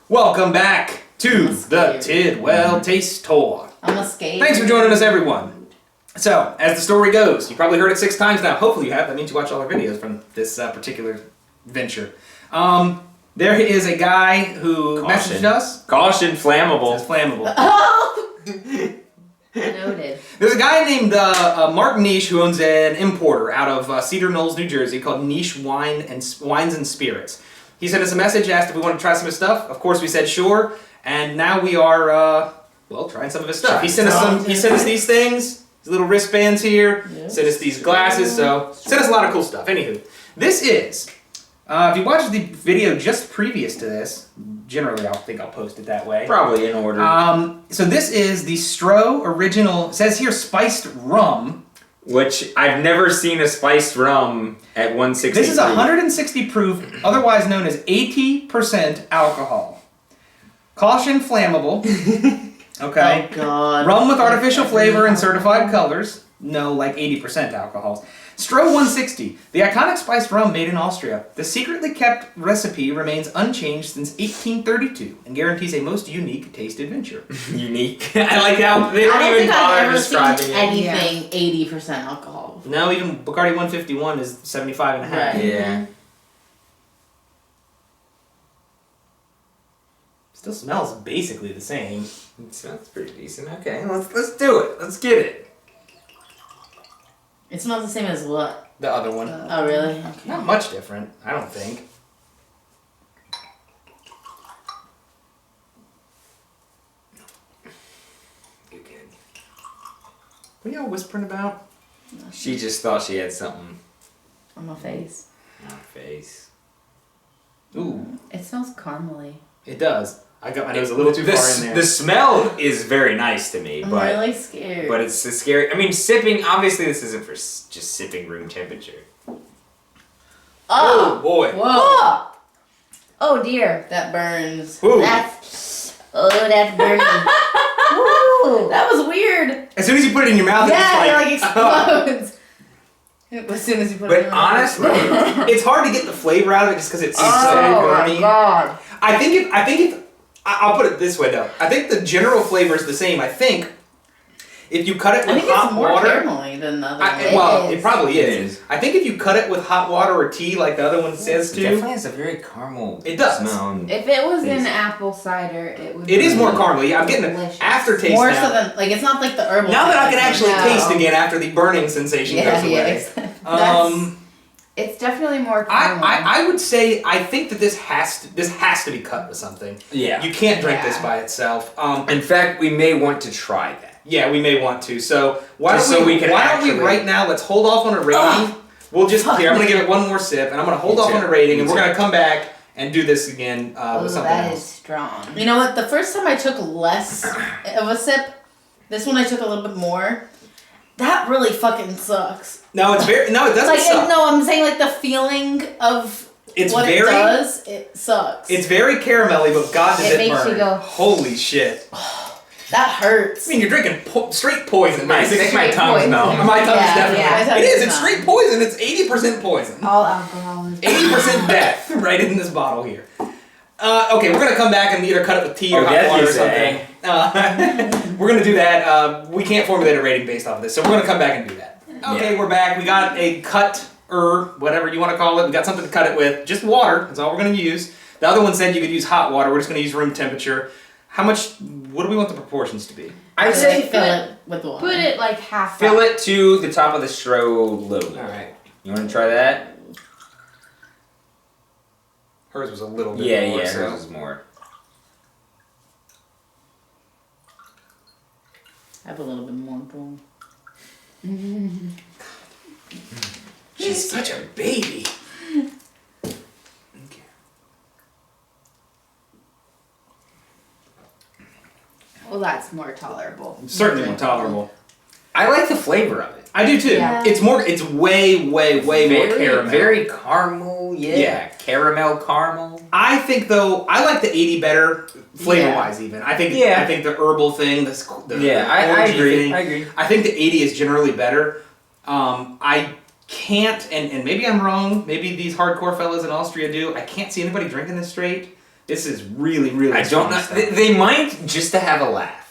Welcome back to the Tidwell Taste Tour. I'm scared. Thanks for joining us, everyone. So, as the story goes, you probably heard it 6 times now. Hopefully you have. That means you watch all our videos from this particular venture. There is a guy who messaged us. Caution, flammable. It's flammable. Oh! Noted. There's a guy named Mark Niche who owns an importer out of Cedar Knolls, New Jersey called Niche Wines and Spirits. He sent us a message, asked if we wanted to try some of his stuff. Of course, we said sure, and now we are, trying some of his stuff. He sent us these things, these little wristbands here, sent us these glasses, so sent us a lot of cool stuff. Anywho, this is, if you watched the video just previous to this, generally I think I'll post it that way. Probably in order. So this is the Stroh original, it says here spiced rum. Which I've never seen a spiced rum at 160. This is 160 proof, otherwise known as 80% alcohol. Caution flammable. Okay. Oh God. Rum with artificial flavor and certified colors. No, like 80% alcohols. Stroh 160, the iconic spiced rum made in Austria. The secretly kept recipe remains unchanged since 1832 and guarantees a most unique taste adventure. Unique. I like how they don't even bother describing it. Anything 80% alcohol. No, even Bacardi 151 is 75 and a half. Right. Yeah. Still smells basically the same. It sounds pretty decent. Okay, let's do it. Let's get it. It smells the same as what? The other one. Oh really? Okay. Not much different, I don't think. Good. What are y'all whispering about? She just thought she had something On my face. on her face. Ooh, It smells caramely. it does. I got my nose a little too far in there. The smell is very nice to me, I'm but really scared. but it's scary. I mean, sipping. Obviously, this isn't for just sipping room temperature. Oh boy. Whoa! Oh dear, that burns. Ooh. That's burning. Ooh, that was weird. As soon as you put it in your mouth, Yeah, it's it like, explodes. As soon as you put it in But your mouth. honestly, it's hard to get the flavor out of it just because it's so Oh my burny. God. I think if I'll put it this way though. I think the general flavor is the same. I think if you cut it I with think hot it's more water. caramelly than the other one. Well, it is. probably It is. is. I think if you cut it with hot water or tea, like the other one says it to, definitely has a very caramel It does. smell. and- If it was in Taste. apple cider, it would. it is be more caramely. Yeah, I'm getting an delicious. aftertaste More now. so than like it's not like the herbal. Now that I can taste. actually No. taste again after the burning sensation goes away. That's- It's definitely more caramel. I would say I think that this has to be cut with something. Yeah. You can't drink this Yeah. by itself. In fact, we may want to try that. Yeah, we may want to. So why Just don't so we? we can why don't actually- we right now? Let's hold off on a rating. We'll just here. I'm gonna give it one more sip, and I'm gonna hold Me off too. on a rating, and Me we're too. gonna come back and do this again Oh, with something that else. is strong. You know what? The first time I took less of a sip, this one I took a little bit more. That really fucking sucks. No, it doesn't Like suck. no, I'm saying like the feeling of It's what very- it does. It sucks. It's very caramelly, but God does It it makes burn. you go- Holy shit! that hurts. I mean, you're drinking straight poison. Make basically. my tongue poison. smell. My tongue's Yeah, definitely. yeah. It is. It's straight poison. It's 80% poison. All alcohol is. 80% death right in this bottle here. Okay, we're gonna come back and either cut it with tea or Oh, hot that's water you or something. We're gonna do that. We can't formulate a rating based off of this, so we're gonna come back and do that. Okay, Yeah. we're back. We got a cut or whatever you want to call it. We got something to cut it with. Just water. That's all we're gonna use. The other one said you could use hot water. We're just gonna use room temperature. How much? What do we want the proportions to be? I'd Just say fill it with water. Put it like half. fill up. it to the top of the Stroh little. All right. You want to try that? Hers was a little bit Yeah, more. yeah. so. Hers is more. I have a little bit more. Boom. She's such a baby. Okay. Well, that's more tolerable. Certainly more tolerable. I like the flavor of it. I do too. Yeah. It's way more caramel. Very caramel. Yeah. Yeah. Caramel. I think though I like the 80 better flavor wise even. I think Yeah. I think the herbal thing, the Yeah, I orangey agree. thing, I agree. I think the 80 is generally better. I can't, and maybe I'm wrong. Maybe these hardcore fellas in Austria do. I can't see anybody drinking this straight. This is really, really. I don't know. strong stuff. They might just to have a laugh.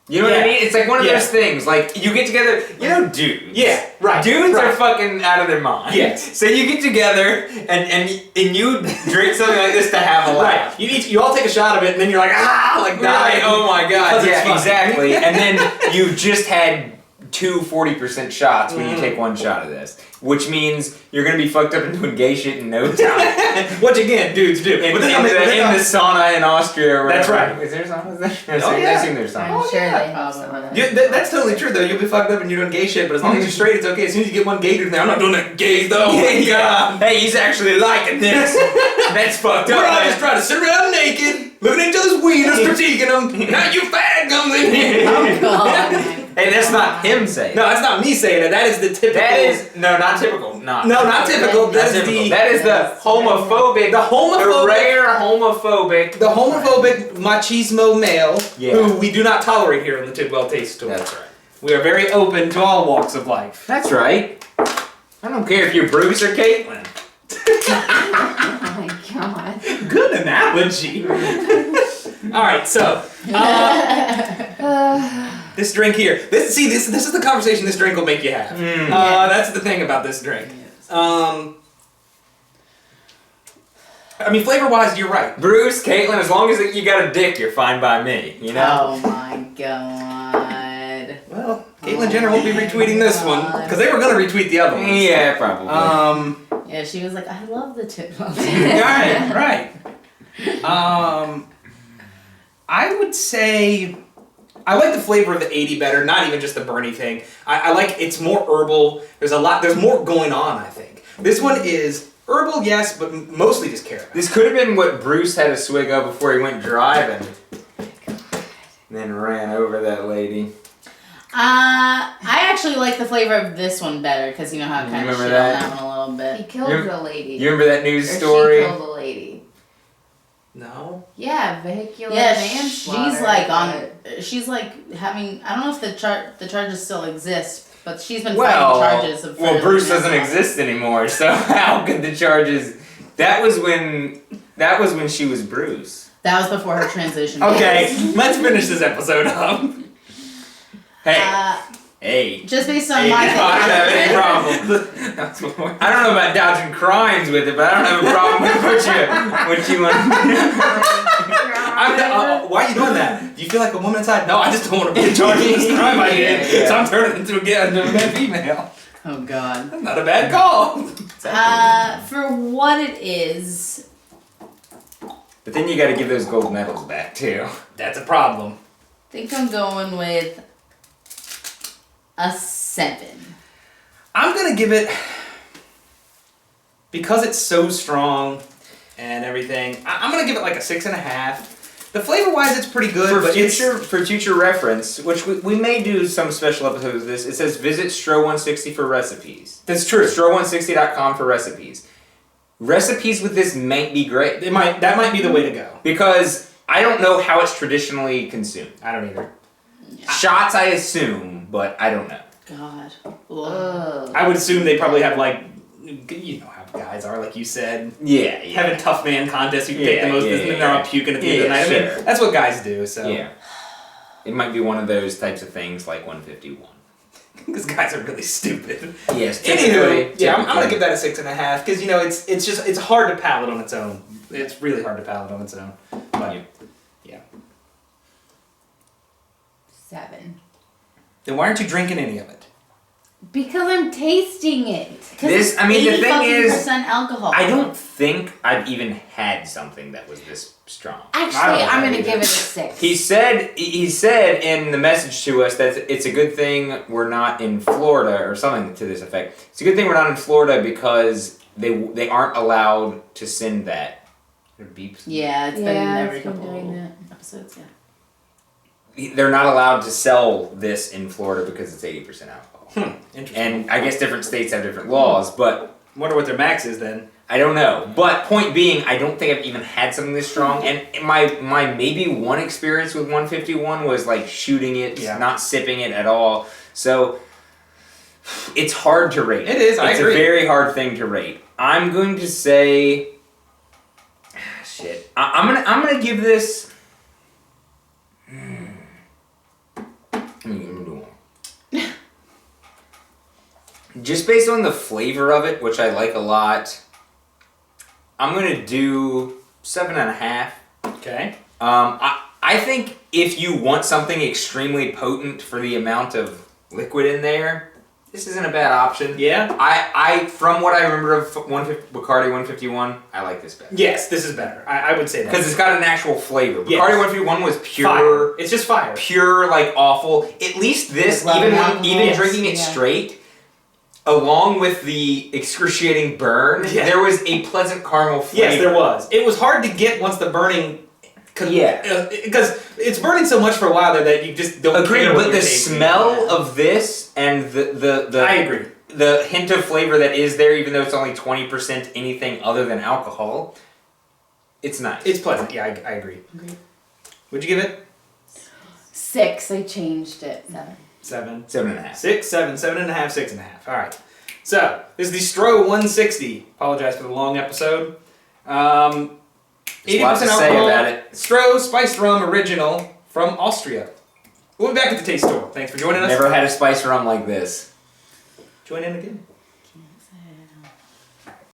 You know what I mean? It's like one of those things. Like you get together. You know, dudes. Yeah, right. Dudes right. are fucking out of their mind. Yes. So you get together and you drink something like this to have a laugh. Right. You all take a shot of it, and then you're like, like Right. die. Oh my god. Because it's Yeah, fun. exactly. And then you just had two 40% shots when you take one shot of this, which means you're gonna be fucked up and doing gay shit in no time. Which again, dudes do. In the sauna in Austria. Or That's whatever. right. Is there saunas there? Oh, yeah. I assume there's I'm saunas. sure yeah, they have probably. some. That's totally true, though. You'll be fucked up and you're doing gay shit, but as long as you're straight, it's okay. As soon as you get one gay dude in there, I'm not doing that gay, though. Oh my God. Hey, he's actually liking this. That's fucked up. We're all man. just trying to sit around naked, looking at each other's wieners, critiquing them. Now you fag comes in here. Oh God. Hey, that's not him saying. No, that's not me saying it. That is the typical. That is not typical. No, not typical. Not That is typical. the. That is the homophobic, The rare homophobic. The homophobic machismo male Yeah. who we do not tolerate here in the Tidwell Taste Store. That's right. We are very open to all walks of life. That's right. I don't care if you're Bruce or Caitlin. Oh my god. Good analogy. All right, so this drink here. This is the conversation this drink will make you have. That's the thing about this drink. I mean, flavor-wise, you're right. Bruce, Caitlin, as long as you got a dick, you're fine by me. You know. Oh my God. Well, Caitlyn Jenner won't be retweeting this one because they were gonna retweet the other ones. Yeah, probably. Yeah, she was like, I love the Tidwell. Right. I would say I like the flavor of the 80 better, not even just the Bernie thing. I like it's more herbal. There's more going on, I think. This one is herbal, yes, but mostly just caramel. This could have been what Bruce had a swig of before he went driving. And then ran over that lady. I actually like the flavor of this one better because you know how I kind of Remember shit that? on that one a little He bit. killed You- the lady. You remember that news Or story? She killed the lady. No. Yeah, vehicular Yeah, manslaughter. she's like having. I don't know if the charges still exist, but she's been Well, fighting charges of. well, Bruce doesn't exist anymore, so how could the charges? That was when she was Bruce. That was before her transition. Okay, let's finish this episode up. Hey, hey. Just based on Hey, my I don't have any problem. That's what we're- I don't know about dodging crimes with it, but I don't have a problem with what you want. Why are you doing that? Do you feel like a woman inside? No, I just don't want to be charged with this crime I did. Yeah. So I'm turning into a bad female. Oh God. That's not a bad call. For what it is, But then you got to give those gold medals back too. That's a problem. I think I'm going with a 7. I'm gonna give it because it's so strong and everything. I'm gonna give it like a 6.5. The flavor-wise, it's pretty good. For but future reference, which we may do some special episodes of this, it says visit Stroh160 for recipes. That's true. Stroh160.com for recipes. Recipes with this might be great. That might be the way to go. Because I don't know how it's traditionally consumed. I don't either. Shots, I assume, but I don't know. God. Ugh. I would assume they probably have like, you know how guys are, like you said, Yeah, having tough man contests. You can take the most, and then they're all puking at the end of the night. I sure. mean, that's what guys do. So Yeah. It might be one of those types of things like 151. because guys are really stupid. Yes. Anywho, yeah, I'm gonna typically. give that a 6.5 because you know it's hard to palate on its own. It's really hard to palate on its own. But yeah. 7. Then why aren't you drinking any of it? Because I'm tasting it. This, I mean, the thing is, 80% alcohol. I don't think I've even had something that was this strong. Actually, I don't I'm know gonna either. give it a 6. He said in the message to us that it's a good thing we're not in Florida or something to this effect. It's a good thing we're not in Florida because they aren't allowed to send that. There are beeps. Yeah, it's been Yeah, every it's been couple doing that. episodes. Yeah. They're not allowed to sell this in Florida because it's 80% alcohol. Interesting. And I guess different states have different laws, but Wonder what their max is then. I don't know. But point being, I don't think I've even had something this strong. And my maybe one experience with 151 was like shooting it, not sipping it at all. So it's hard to rate. It is, I It's agree. a very hard thing to rate. I'm going to say, shit. I'm gonna give this. Just based on the flavor of it, which I like a lot, I'm gonna do 7.5. Okay. I think if you want something extremely potent for the amount of liquid in there, this isn't a bad option. Yeah. I from what I remember of Bacardi 151, I like this better. Yes, this is better. I would say that. Because it's got an actual flavor. Yes. Bacardi 151 was pure. Fire. It's just fire. Pure, like awful. At least this, Like even lemon even alcohol. drinking it Yeah. straight, along with the excruciating burn, Yeah. there was a pleasant caramel flavor. Yes, there was. It was hard to get once the burning. Yeah. Because it's burning so much for a while there that you just don't Agreed, care what but you're the tasting. smell of this and the I agree. the hint of flavor that is there, even though it's only 20% anything other than alcohol, it's nice. It's pleasant. Yeah, I agree. Agreed. Would you give it? 6. I changed it. 7. 7.5. 6, 7, 7.5, 6.5. All right. So this is the Stroh 160. Apologize for the long episode. '80% lot to say alcohol. about it. Stroh spiced rum original from Austria. We'll be back at the taste store. Thanks for joining us. Never had a spice rum like this. Join in again.